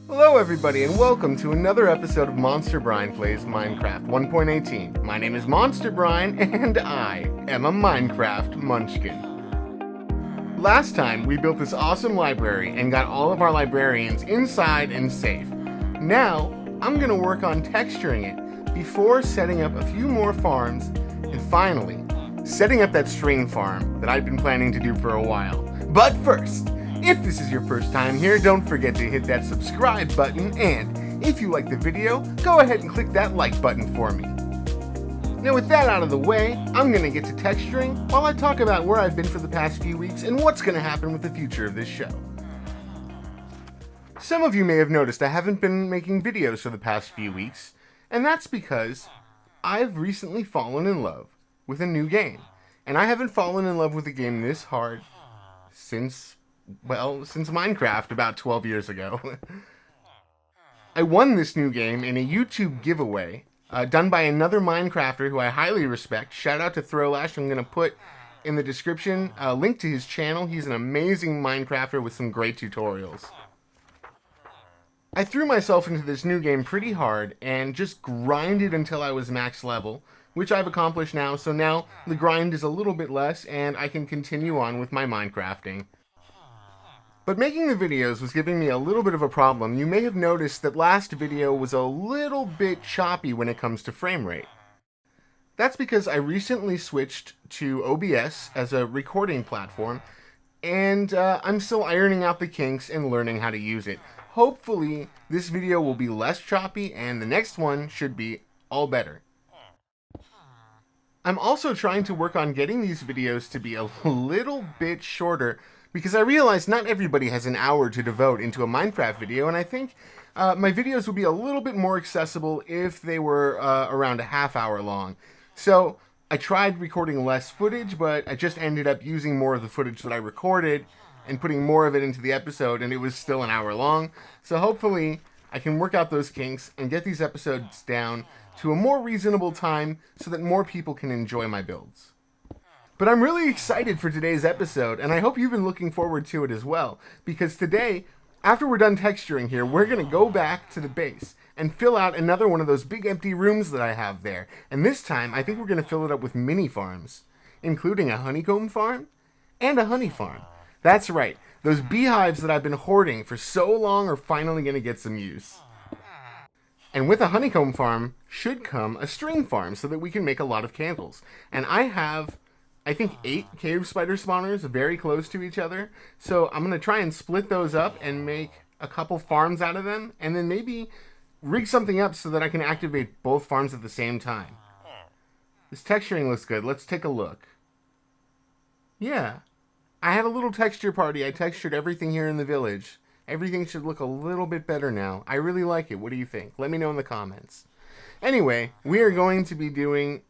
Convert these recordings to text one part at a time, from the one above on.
Hello everybody and welcome to another episode of Monsterbrine Plays Minecraft 1.18. My name is Monsterbrine and I am a Minecraft Munchkin. Last time we built this awesome library and got all of our librarians inside and safe. Now I'm going to work on texturing it before setting up a few more farms and finally setting up that string farm that I've been planning to do for a while. But first, if this is your first time here, don't forget to hit that subscribe button, and if you like the video, go ahead and click that like button for me. Now with that out of the way, I'm going to get to texturing while I talk about where I've been for the past few weeks and what's going to happen with the future of this show. Some of you may have noticed I haven't been making videos for the past few weeks, and that's because I've recently fallen in love with a new game. And I haven't fallen in love with a game this hard since Minecraft about 12 years ago. I won this new game in a YouTube giveaway done by another Minecrafter who I highly respect. Shout out to Throlash. I'm going to put in the description a link to his channel. He's an amazing Minecrafter with some great tutorials. I threw myself into this new game pretty hard and just grinded until I was max level, which I've accomplished now, so now the grind is a little bit less and I can continue on with my Minecrafting. But making the videos was giving me a little bit of a problem. You may have noticed that last video was a little bit choppy when it comes to frame rate. That's because I recently switched to OBS as a recording platform, and I'm still ironing out the kinks and learning how to use it. Hopefully, this video will be less choppy, and the next one should be all better. I'm also trying to work on getting these videos to be a little bit shorter, because I realize not everybody has an hour to devote into a Minecraft video, and I think my videos would be a little bit more accessible if they were around a half hour long. So I tried recording less footage, but I just ended up using more of the footage that I recorded and putting more of it into the episode, and it was still an hour long. So hopefully I can work out those kinks and get these episodes down to a more reasonable time so that more people can enjoy my builds. But I'm really excited for today's episode, and I hope you've been looking forward to it as well, because today, after we're done texturing here, we're going to go back to the base and fill out another one of those big empty rooms that I have there. And this time, I think we're going to fill it up with mini farms, including a honeycomb farm and a honey farm. That's right, those beehives that I've been hoarding for so long are finally going to get some use. And with a honeycomb farm should come a string farm so that we can make a lot of candles. And I have, I think, 8 cave spider spawners very close to each other. So I'm going to try and split those up and make a couple farms out of them. And then maybe rig something up so that I can activate both farms at the same time. This texturing looks good. Let's take a look. Yeah. I had a little texture party. I textured everything here in the village. Everything should look a little bit better now. I really like it. What do you think? Let me know in the comments. Anyway, we are going to be doing,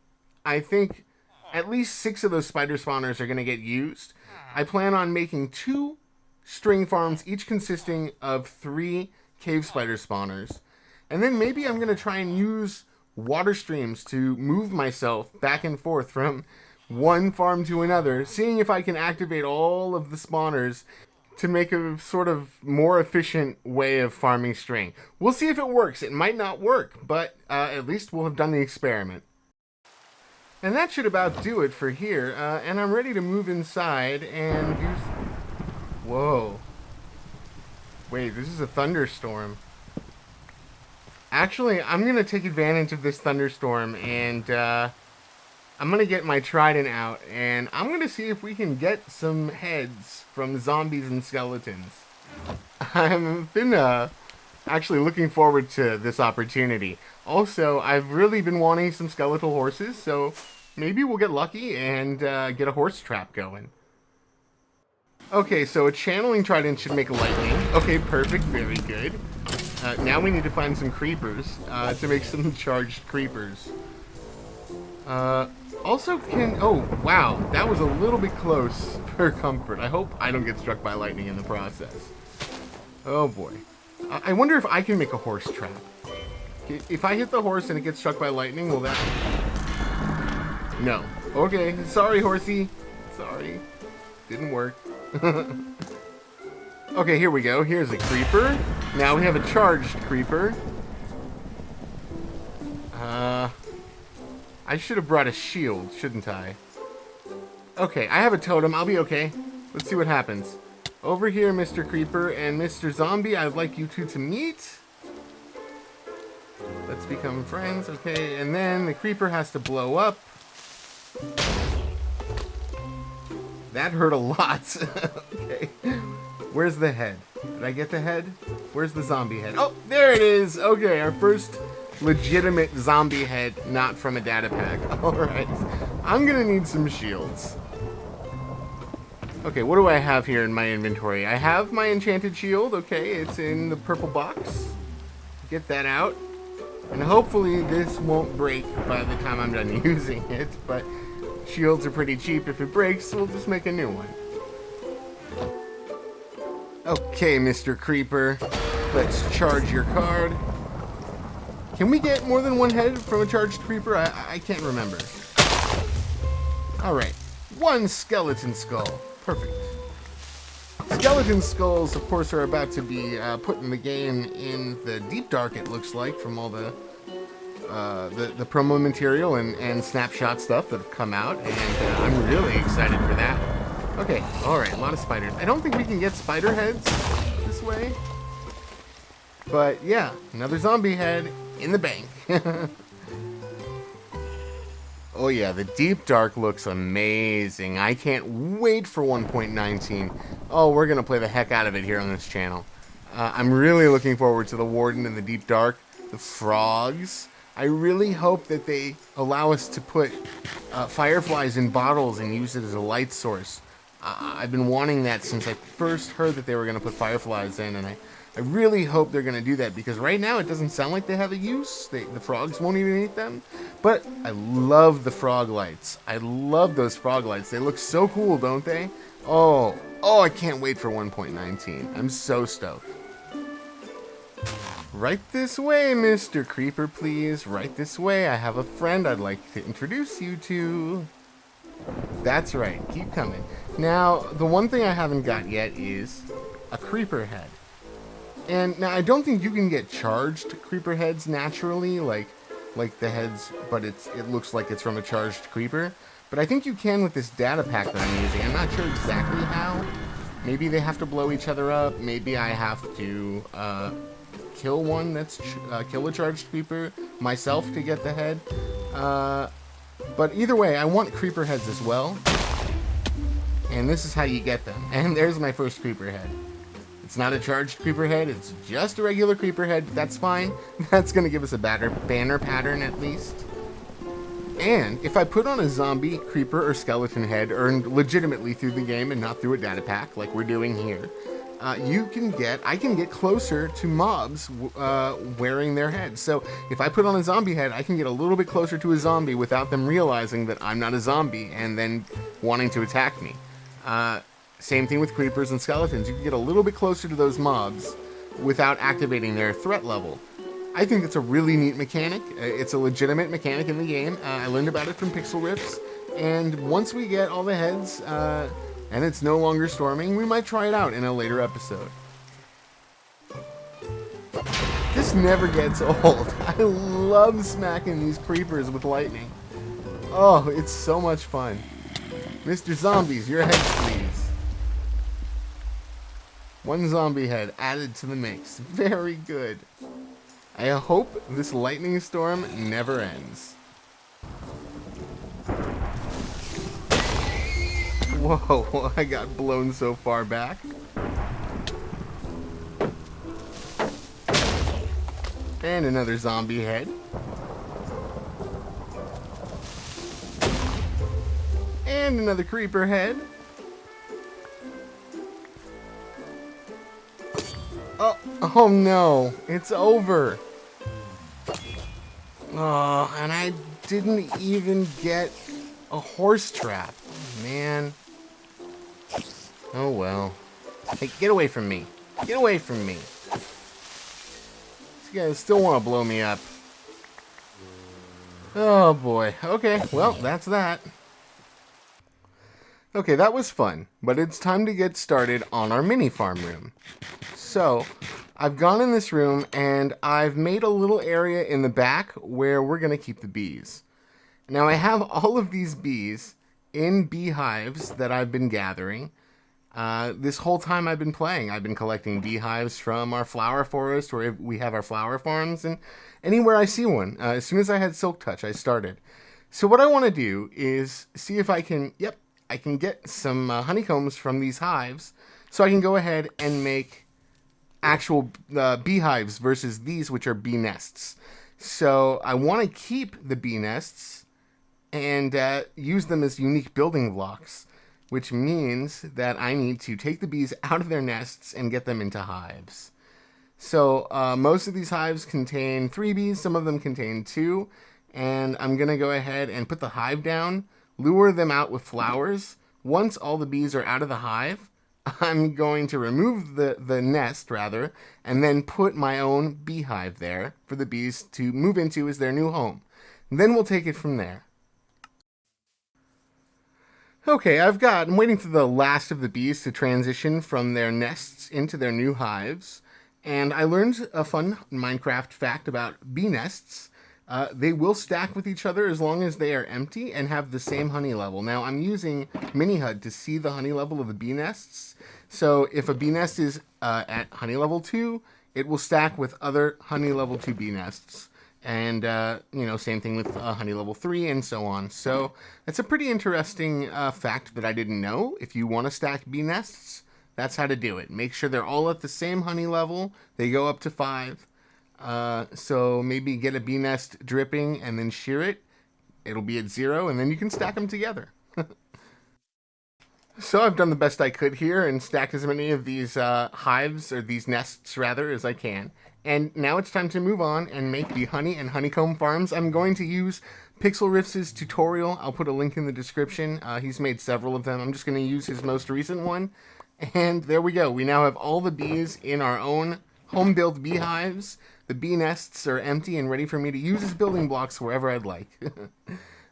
I think, at least 6 of those spider spawners are going to get used. I plan on making 2 string farms, each consisting of 3 cave spider spawners. And then maybe I'm going to try and use water streams to move myself back and forth from one farm to another, seeing if I can activate all of the spawners to make a sort of more efficient way of farming string. We'll see if it works. It might not work, but at least we'll have done the experiment. And that should about do it for here, and I'm ready to move inside and do... Whoa. Wait, this is a thunderstorm. Actually, I'm going to take advantage of this thunderstorm, and I'm going to get my trident out, and I'm going to see if we can get some heads from zombies and skeletons. I've been actually looking forward to this opportunity. Also, I've really been wanting some skeletal horses, so maybe we'll get lucky and get a horse trap going. Okay, so a channeling trident should make lightning. Okay, perfect, very good. Now we need to find some creepers to make some charged creepers. Also oh, wow, that was a little bit close for comfort. I hope I don't get struck by lightning in the process. Oh boy. I wonder if I can make a horse trap. If I hit the horse and it gets struck by lightning, will that... No. Okay, sorry horsey. Sorry. Didn't work. Okay, here we go. Here's a creeper. Now we have a charged creeper. I should have brought a shield, shouldn't I? Okay, I have a totem. I'll be okay. Let's see what happens. Over here, Mr. Creeper and Mr. Zombie, I'd like you two to meet. Let's become friends, okay? And then the creeper has to blow up. That hurt a lot. Okay. Where's the head? Did I get the head? Where's the zombie head? Oh, there it is! Okay, our first legitimate zombie head, not from a data pack. Alright. I'm gonna need some shields. Okay, what do I have here in my inventory? I have my enchanted shield, okay, it's in the purple box. Get that out. And hopefully this won't break by the time I'm done using it, but shields are pretty cheap. If it breaks, we'll just make a new one. Okay, Mr. Creeper, let's charge your card. Can we get more than one head from a charged creeper? I can't remember. Alright, one skeleton skull. Perfect. Skeleton skulls, of course, are about to be put in the game in the Deep Dark, it looks like, from all the promo material and snapshot stuff that have come out, and I'm really excited for that. Okay, alright, a lot of spiders. I don't think we can get spider heads this way. But yeah, another zombie head in the bank. Oh yeah, the Deep Dark looks amazing. I can't wait for 1.19. Oh, we're going to play the heck out of it here on this channel. I'm really looking forward to the Warden in the Deep Dark, the frogs. I really hope that they allow us to put fireflies in bottles and use it as a light source. I've been wanting that since I first heard that they were going to put fireflies in, and I really hope they're going to do that, because right now it doesn't sound like they have a use. The frogs won't even eat them. But I love the frog lights. I love those frog lights. They look so cool, don't they? Oh, I can't wait for 1.19. I'm so stoked. Right this way, Mr. Creeper, please. Right this way. I have a friend I'd like to introduce you to. That's right. Keep coming. Now, the one thing I haven't got yet is a creeper head. And now I don't think you can get charged creeper heads naturally, like the heads, but it looks like it's from a charged creeper. But I think you can with this data pack that I'm using. I'm not sure exactly how. Maybe they have to blow each other up. Maybe I have to kill one that's kill a charged creeper myself to get the head. But either way, I want creeper heads as well. And this is how you get them. And there's my first creeper head. It's not a charged creeper head, it's just a regular creeper head. That's fine. That's going to give us a banner pattern at least. And if I put on a zombie, creeper, or skeleton head earned legitimately through the game and not through a data pack like we're doing here, I can get closer to mobs wearing their heads. So if I put on a zombie head, I can get a little bit closer to a zombie without them realizing that I'm not a zombie and then wanting to attack me. Same thing with creepers and skeletons. You can get a little bit closer to those mobs without activating their threat level. I think it's a really neat mechanic. It's a legitimate mechanic in the game. I learned about it from Pixlriffs. And once we get all the heads, and it's no longer storming, we might try it out in a later episode. This never gets old. I love smacking these creepers with lightning. Oh, it's so much fun. Mr. Zombies, your heads, please. One zombie head added to the mix. Very good. I hope this lightning storm never ends. Whoa, I got blown so far back. And another zombie head. And another creeper head. Oh no, it's over. Oh, and I didn't even get a horse trap. Oh, man. Oh well. Hey, get away from me. Get away from me. These guys still want to blow me up. Oh boy. Okay, well, that's that. Okay, that was fun, but it's time to get started on our mini farm room. So, I've gone in this room and I've made a little area in the back where we're going to keep the bees. Now, I have all of these bees in beehives that I've been gathering. This whole time I've been playing, I've been collecting beehives from our flower forest where we have our flower farms, and anywhere I see one. As soon as I had Silk Touch, I started. So what I want to do is see if I can, I can get some honeycombs from these hives, so I can go ahead and make actual beehives versus these, which are bee nests. So I want to keep the bee nests and use them as unique building blocks, which means that I need to take the bees out of their nests and get them into hives. So most of these hives contain 3 bees, some of them contain 2, and I'm going to go ahead and put the hive down, lure them out with flowers. Once all the bees are out of the hive, I'm going to remove the nest, rather, and then put my own beehive there for the bees to move into as their new home. And then we'll take it from there. Okay, I'm waiting for the last of the bees to transition from their nests into their new hives. And I learned a fun Minecraft fact about bee nests. They will stack with each other as long as they are empty and have the same honey level. Now, I'm using MiniHUD to see the honey level of the bee nests. So if a bee nest is at honey level 2, it will stack with other honey level 2 bee nests. And, same thing with honey level 3 and so on. So that's a pretty interesting fact that I didn't know. If you want to stack bee nests, that's how to do it. Make sure they're all at the same honey level. They go up to 5. So maybe get a bee nest dripping and then shear it. It'll be at 0, and then you can stack them together. So I've done the best I could here and stacked as many of these hives, or these nests rather, as I can. And now it's time to move on and make the honey and honeycomb farms. I'm going to use Pixlriffs' tutorial. I'll put a link in the description. He's made several of them. I'm just going to use his most recent one. And there we go. We now have all the bees in our own home-built beehives. The bee nests are empty and ready for me to use as building blocks wherever I'd like.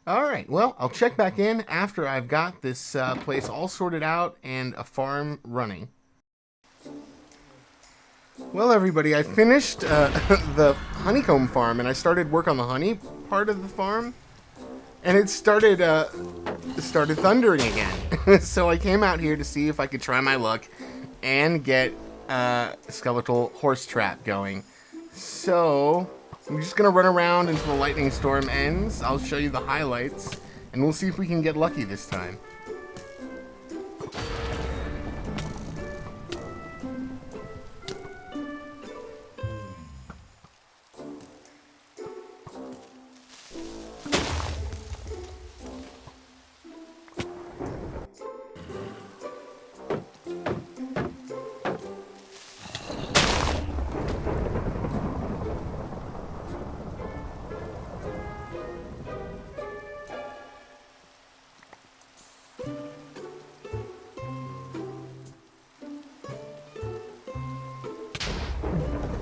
Alright, well, I'll check back in after I've got this place all sorted out and a farm running. Well, everybody, I finished the honeycomb farm, and I started work on the honey part of the farm, and it started thundering again. So I came out here to see if I could try my luck and get a skeletal horse trap going. So I'm just going to run around until the lightning storm ends. I'll show you the highlights, and we'll see if we can get lucky this time.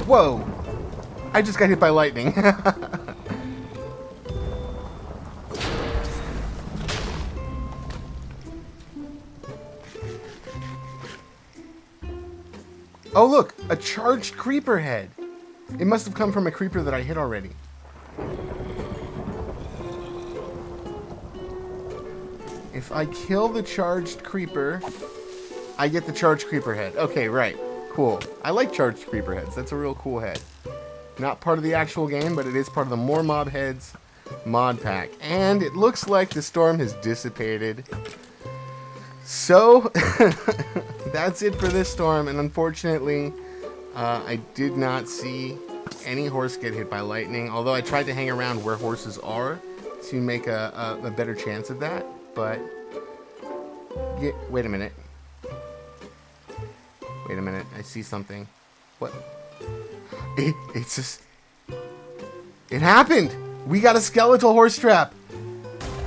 Whoa! I just got hit by lightning. Oh look! A charged creeper head! It must have come from a creeper that I hit already. If I kill the charged creeper, I get the charged creeper head. Okay, right. Cool. I like charged creeper heads. That's a real cool head. Not part of the actual game, but it is part of the More Mob Heads mod pack. And it looks like the storm has dissipated. So, that's it for this storm. And unfortunately, I did not see any horse get hit by lightning. Although I tried to hang around where horses are to make a better chance of that. But, wait a minute. Wait a minute, I see something. What? It's just... It happened! We got a skeletal horse trap!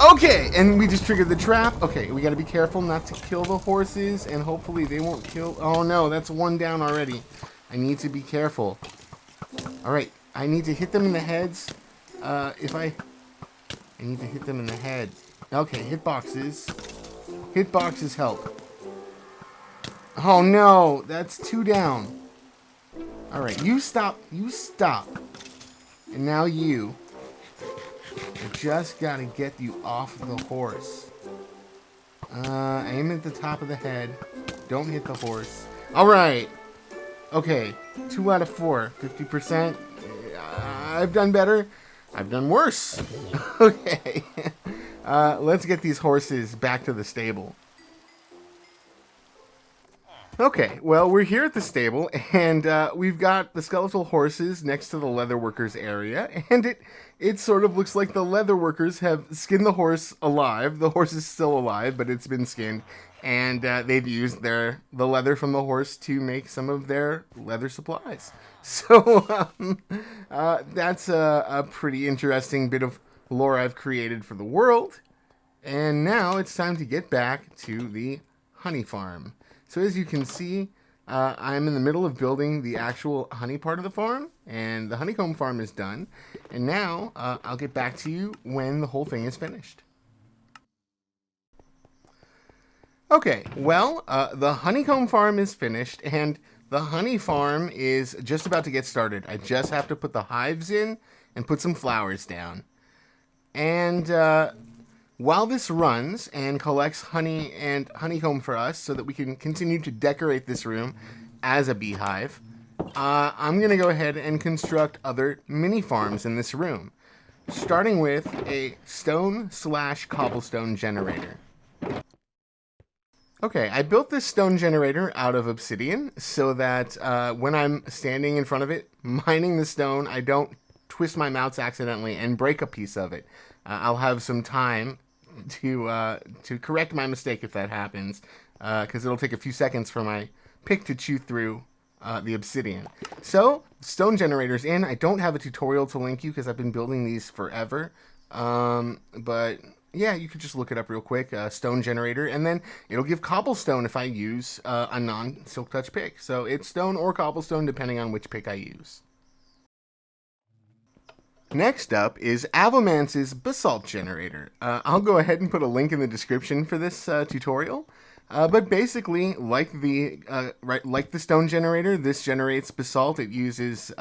Okay, and we just triggered the trap. Okay, we gotta be careful not to kill the horses, and hopefully they won't kill... Oh no, that's one down already. I need to be careful. Alright, I need to hit them in the heads. I need to hit them in the head. Okay, hitboxes. Hitboxes help. Oh no, that's 2 down. Alright, you stop. You stop. And now you. I just gotta get you off the horse. Aim at the top of the head. Don't hit the horse. Alright. Okay, 2 out of 4. 50%. I've done better. I've done worse. Okay. Let's get these horses back to the stable. Okay, well, we're here at the stable, and we've got the skeletal horses next to the leatherworkers area, and it sort of looks like the leatherworkers have skinned the horse alive. The horse is still alive, but it's been skinned, and they've used the leather from the horse to make some of their leather supplies. So that's a pretty interesting bit of lore I've created for the world. And now it's time to get back to the honey farm. So as you can see, I'm in the middle of building the actual honey part of the farm, and the honeycomb farm is done. And now I'll get back to you when the whole thing is finished. Okay, well, the honeycomb farm is finished, and the honey farm is just about to get started. I just have to put the hives in and put some flowers down. And while this runs and collects honey and honeycomb for us so that we can continue to decorate this room as a beehive, I'm going to go ahead and construct other mini farms in this room, starting with a stone/cobblestone generator. Okay, I built this stone generator out of obsidian so that when I'm standing in front of it, mining the stone, I don't twist my mouse accidentally and break a piece of it. I'll have some time to correct my mistake if that happens, because it'll take a few seconds for my pick to chew through the obsidian. So, stone generator's in. I don't have a tutorial to link you because I've been building these forever, but yeah, you could just look it up real quick, stone generator, and then it'll give cobblestone if I use a non-silk touch pick. So it's stone or cobblestone depending on which pick I use. Next up is Avomance's Basalt generator. I'll go ahead and put a link in the description for this tutorial. But basically, like the stone generator, this generates basalt. It uses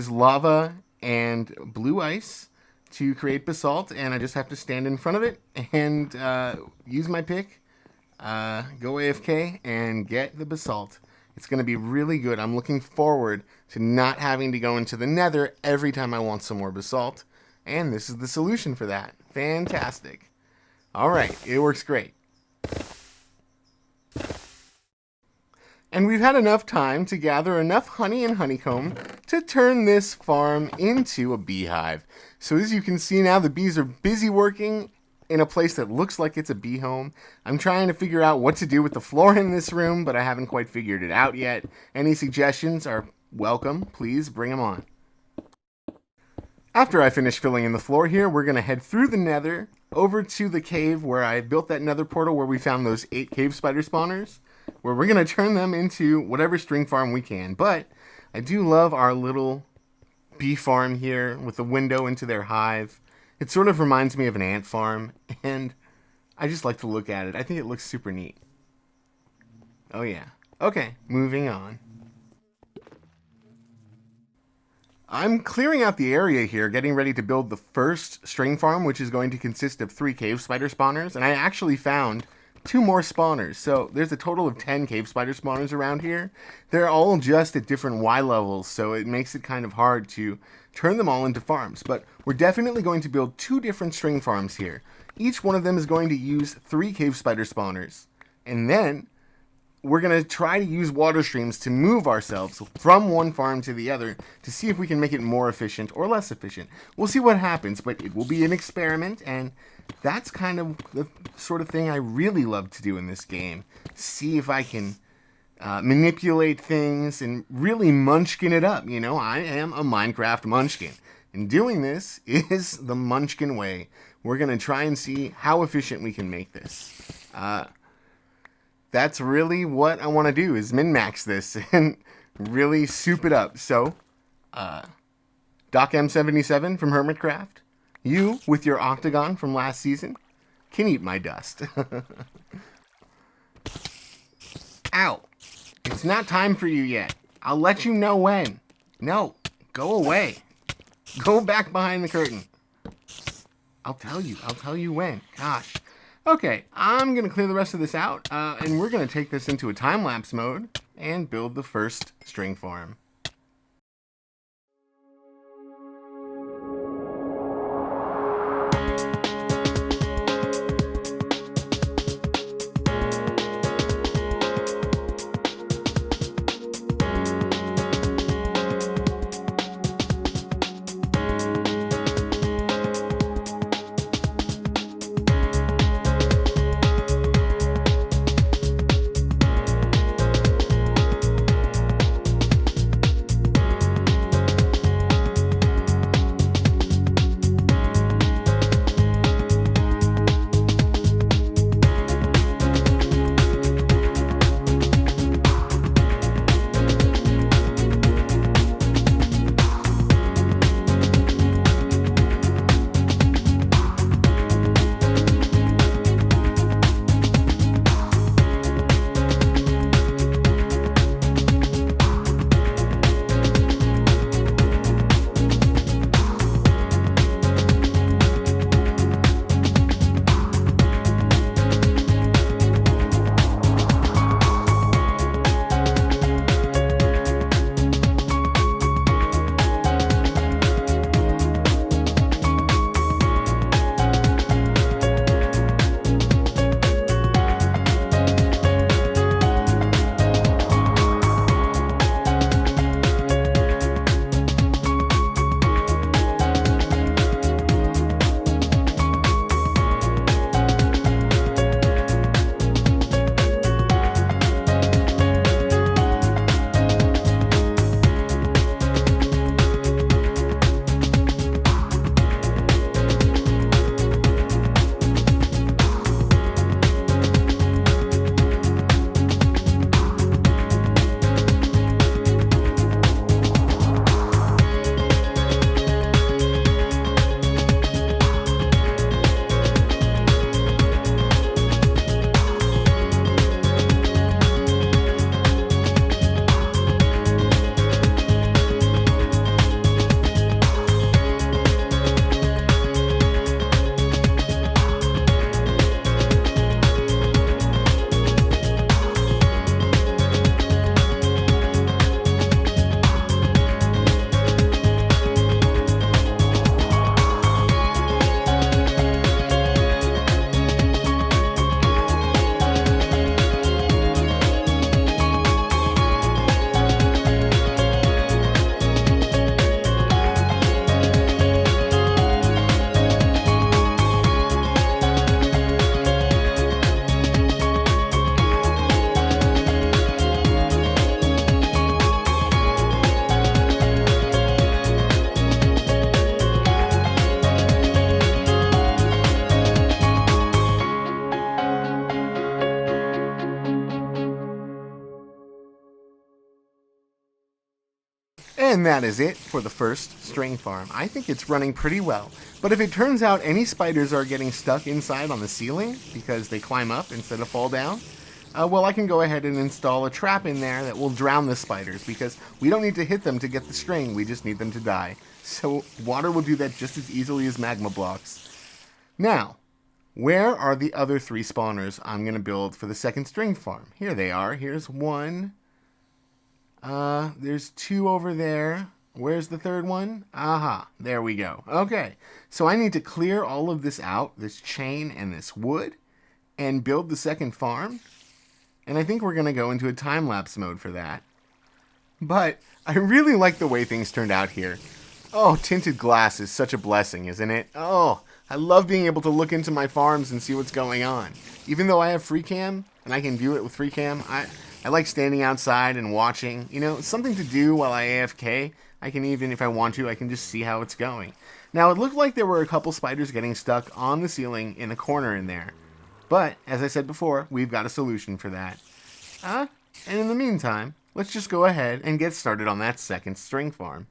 lava and blue ice to create basalt, and I just have to stand in front of it and use my pick, go AFK, and get the basalt. It's going to be really good. I'm looking forward to not having to go into the nether every time I want some more basalt. And this is the solution for that. Fantastic. Alright, it works great. And we've had enough time to gather enough honey and honeycomb to turn this farm into a beehive. So as you can see now, the bees are busy working in a place that looks like it's a bee home. I'm trying to figure out what to do with the floor in this room, but I haven't quite figured it out yet. Any suggestions are welcome. Please bring them on. After I finish filling in the floor here, we're going to head through the nether over to the cave where I built that nether portal where we found those 8 cave spider spawners, where we're going to turn them into whatever string farm we can. But I do love our little bee farm here with the window into their hive. It sort of reminds me of an ant farm, and I just like to look at it. I think it looks super neat. Oh yeah. Okay, moving on. I'm clearing out the area here, getting ready to build the first string farm, which is going to consist of 3 cave spider spawners, and I actually found 2 more spawners. So there's a total of 10 cave spider spawners around here. They're all just at different Y levels, so it makes it kind of hard to turn them all into farms. But we're definitely going to build 2 different string farms here. Each one of them is going to use 3 cave spider spawners. And then we're going to try to use water streams to move ourselves from one farm to the other to see if we can make it more efficient or less efficient. We'll see what happens, but it will be an experiment, and that's kind of the sort of thing I really love to do in this game. See if I can manipulate things and really munchkin it up. You know, I am a Minecraft munchkin, and doing this is the munchkin way. We're going to try and see how efficient we can make this. That's really what I want to do, is min-max this and really soup it up. So, DocM77 from Hermitcraft, you with your octagon from last season, can eat my dust. Ow. It's not time for you yet. I'll let you know when. No, go away. Go back behind the curtain. I'll tell you when. Gosh. Okay, I'm going to clear the rest of this out, and we're going to take this into a time-lapse mode and build the first string form. And that is it for the first string farm. I think it's running pretty well. But if it turns out any spiders are getting stuck inside on the ceiling because they climb up instead of fall down, well, I can go ahead and install a trap in there that will drown the spiders, because we don't need to hit them to get the string, we just need them to die. So water will do that just as easily as magma blocks. Now, where are the other 3 spawners I'm going to build for the second string farm? Here they are. Here's 1. There's 2 over there. Where's the 3rd one? Aha, there we go. Okay, so I need to clear all of this out, this chain and this wood, and build the second farm. And I think we're going to go into a time-lapse mode for that. But I really like the way things turned out here. Oh, tinted glass is such a blessing, isn't it? Oh, I love being able to look into my farms and see what's going on. Even though I have free cam, and I can view it with free cam, I like standing outside and watching. You know, it's something to do while I AFK. I can even, if I want to, I can just see how it's going. Now, it looked like there were a couple spiders getting stuck on the ceiling in the corner in there. But, as I said before, we've got a solution for that. And in the meantime, let's just go ahead and get started on that second string farm.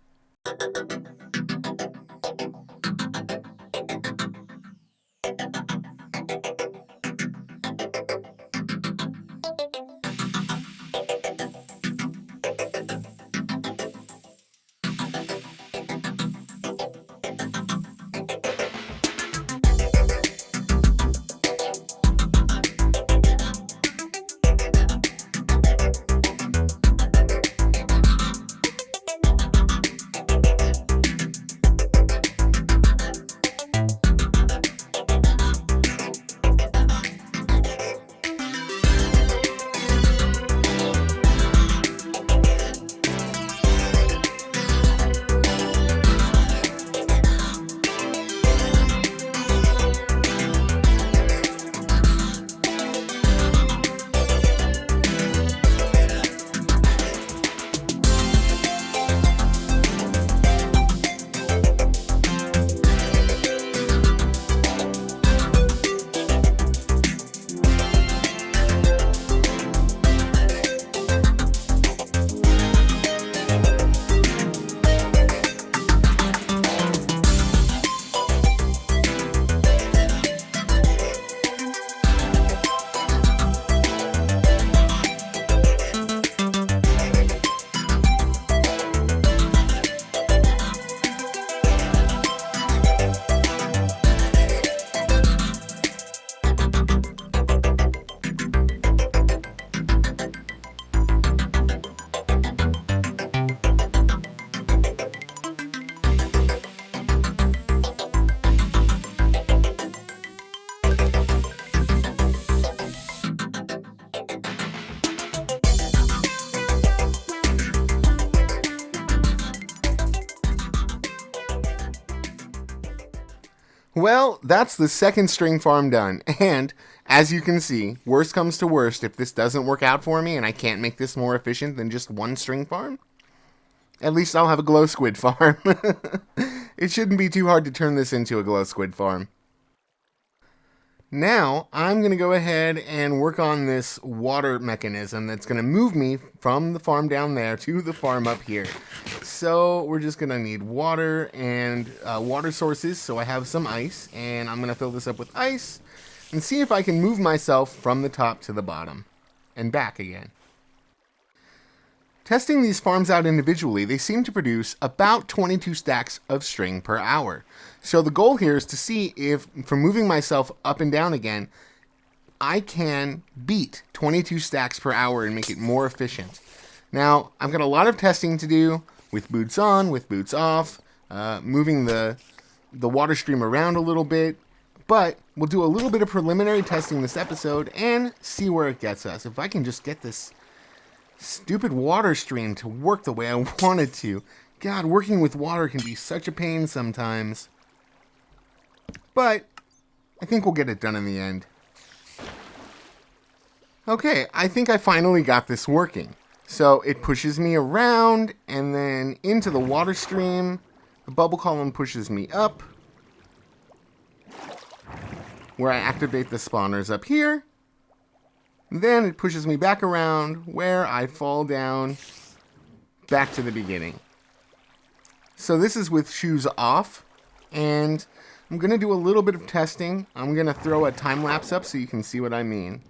Well, that's the second string farm done, and as you can see, worst comes to worst, if this doesn't work out for me and I can't make this more efficient than just one string farm, at least I'll have a glow squid farm. It shouldn't be too hard to turn this into a glow squid farm. Now, I'm going to go ahead and work on this water mechanism that's going to move me from the farm down there to the farm up here. So, we're just going to need water and water sources, so I have some ice, and I'm going to fill this up with ice and see if I can move myself from the top to the bottom and back again. Testing these farms out individually, they seem to produce about 22 stacks of string per hour. So the goal here is to see if, from moving myself up and down again, I can beat 22 stacks per hour and make it more efficient. Now, I've got a lot of testing to do with boots on, with boots off, moving the water stream around a little bit, but we'll do a little bit of preliminary testing this episode and see where it gets us. If I can just get this stupid water stream to work the way I want it to. God, working with water can be such a pain sometimes. But I think we'll get it done in the end. Okay, I think I finally got this working. So it pushes me around and then into the water stream. The bubble column pushes me up, where I activate the spawners up here. Then it pushes me back around where I fall down back to the beginning. So this is with shoes off, and I'm going to do a little bit of testing. I'm going to throw a time lapse up so you can see what I mean.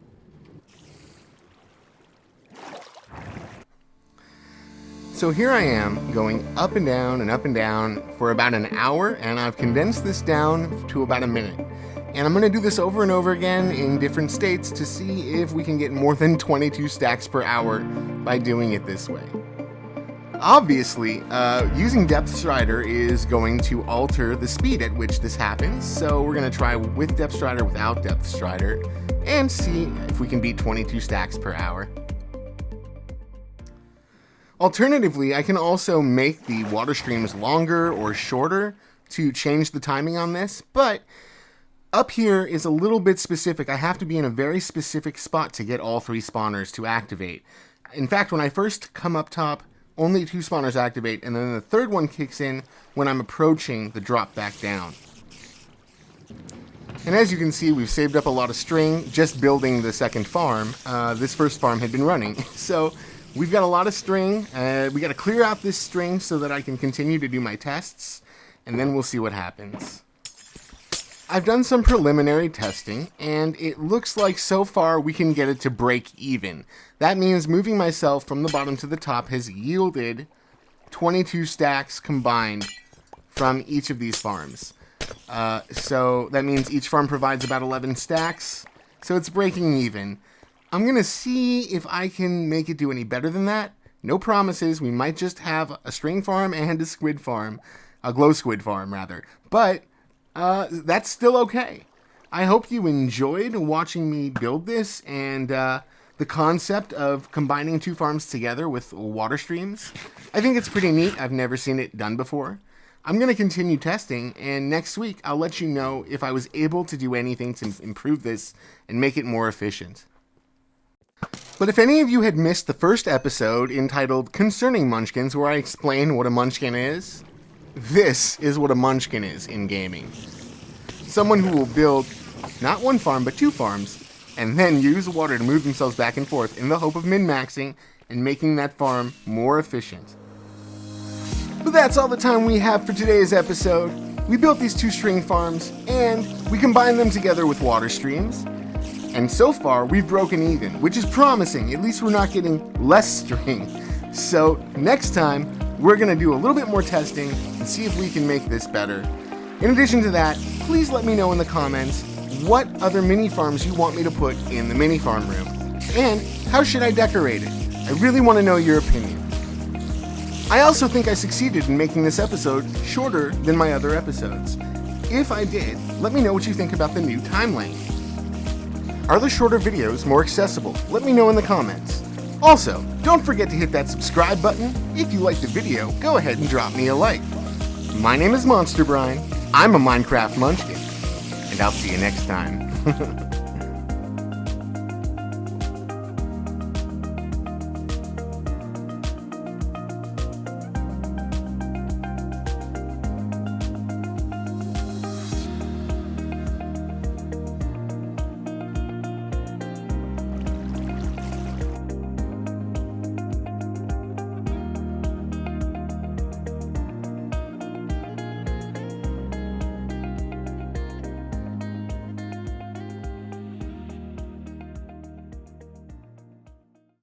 So here I am going up and down for about an hour, and I've condensed this down to about a minute. And I'm going to do this over and over again in different states to see if we can get more than 22 stacks per hour by doing it this way. Obviously, using Depth Strider is going to alter the speed at which this happens, so we're going to try with Depth Strider, without Depth Strider, and see if we can beat 22 stacks per hour. Alternatively, I can also make the water streams longer or shorter to change the timing on this, but up here is a little bit specific. I have to be in a very specific spot to get all three spawners to activate. In fact, when I first come up top, only two spawners activate, and then the third one kicks in when I'm approaching the drop back down. And as you can see, we've saved up a lot of string just building the second farm. This first farm had been running. So we've got a lot of string. We got to clear out this string so that I can continue to do my tests, and then we'll see what happens. I've done some preliminary testing, and it looks like so far we can get it to break even. That means moving myself from the bottom to the top has yielded 22 stacks combined from each of these farms. So that means each farm provides about 11 stacks, so it's breaking even. I'm going to see if I can make it do any better than that. No promises. We might just have a string farm and a squid farm, a glow squid farm rather, but that's still okay. I hope you enjoyed watching me build this and the concept of combining two farms together with water streams. I think it's pretty neat. I've never seen it done before. I'm going to continue testing, and next week I'll let you know if I was able to do anything to improve this and make it more efficient. But if any of you had missed the first episode entitled Concerning Munchkins, where I explain what a munchkin is, this is what a munchkin is in gaming. Someone who will build not one farm but two farms and then use water to move themselves back and forth in the hope of min-maxing and making that farm more efficient. But that's all the time we have for today's episode. We built these two string farms and we combined them together with water streams. And so far we've broken even, which is promising. At least we're not getting less string. So next time, we're going to do a little bit more testing and see if we can make this better. In addition to that, please let me know in the comments what other mini farms you want me to put in the mini farm room. And how should I decorate it? I really want to know your opinion. I also think I succeeded in making this episode shorter than my other episodes. If I did, let me know what you think about the new time length. Are the shorter videos more accessible? Let me know in the comments. Also, don't forget to hit that subscribe button. If you liked the video, go ahead and drop me a like. My name is Monsterbrine. I'm a Minecraft Munchkin. and I'll see you next time.